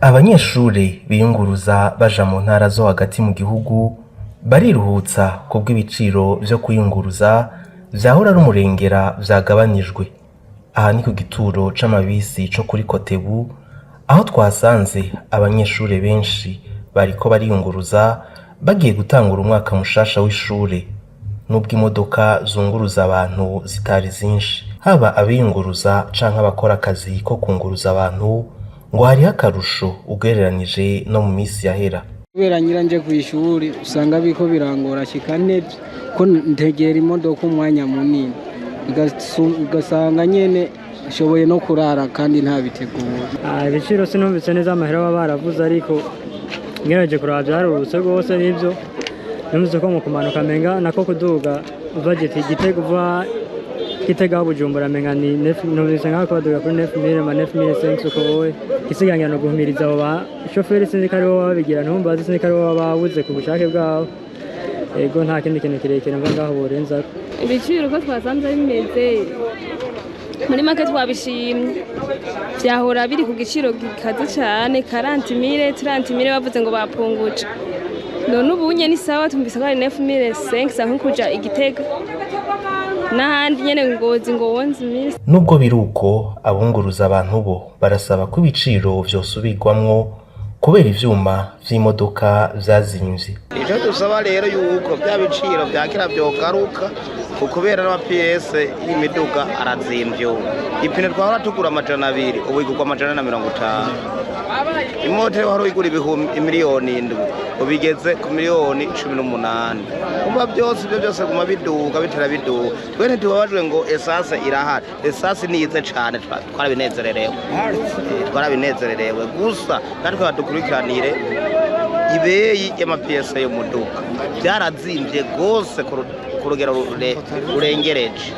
Abanyeshure biyunguruza baja mu ntara zo hagati mu gihugu bariruhutsa kubw'ibiciro vyo kwiyunguruza vyahora ari umurengera vyagabanijwe. Aha ni ku gituro c'amabisi co kuri Kotebu, aho twasanze abanyeshure benshi bariko bariyunguruza bagiye gutangura umwaka mushasha w'ishure. Nubwo imodoka zunguruza abantu zitari zinshi, haba abiyunguruza canke abakora akazi ko kunguruza abantu, ngo hariho akarusho ugereranije no mu misi yahera. Kubera nje kw'ishuri usanga biriko birangora shika nevye ko ntegera imodoka umwanya munini, ugasanga nyene nshoboye no kurara kandi ntabitegura. Ibiciro sinumvise neza amahera baba baravuze, ariko ngerageje kuraba vyarurutse rwose. Nivyo numvise ko mu kumanuka menga nako kuduga uva Gitega uva Gitega Bujumbura menga ni numvise nkako baduga kuri 9000 ma 9500 uko wowe isiganya no guhumiriza abo ba shoferi sinzi kari bo babigira, ntumbazi sinzi kari bo babuze ku bushake bwabo. Ego nta kindi kintu kirekire mva ngaho borenza. Ibiciro ko twasanze bimeze muri make twabishimye, vyahora biri ku giciro gikaze cane 40000 bavuze ngo bapunguje. None ubunye ni sawa, tumvise ko ari 9500 nko kuja Igitega n'ahandi nyene Ngozi ngo 11000. Nubwo biruko abunguruza abantu bo barasaba ko ibiciro vyosubirwamwo kubera ivyuma vy'imodoka vyazimvye. Ico dusaba rero yuko vya biciro vyakira vyogaruka kubera n'ama-PS y'imiduga arazimvye. Ipine twahora tugura 200 ubu igurwa 150. Imoteri wari igura miliyoni 7 ubigeze ku miliyoni 18. Umva byose guma biduga bitera biduga. Twe ntitubabajwe ngo esase irahari, esase niyize cane, twarabinezererewe gusa natwe badukurikiranire ibeyi y'ama-PS yo muduga byarazimvye gose ku rugero rurengereje.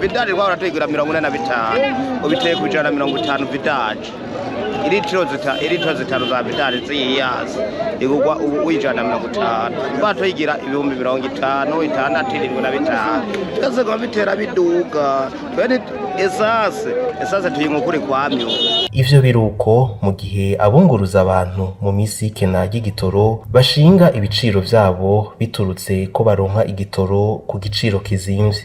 Vidali rwahora tuyigura 45 ubiteye ku 150 vidali. Ilitiro zitanu za vidali ziyazi igurwa ubu wijana 50. Batoyigira ibihumbi 50, 675. Twese ngo bitera biduga. Twene esase tuyingukuri kwamyo. Ivyo biruko mu gihe abunguruza abantu mu misi y'ikena ry'igitoro bashinga ibiciro vyabo biturutse ko baronka igitoro ku giciro kizimvye.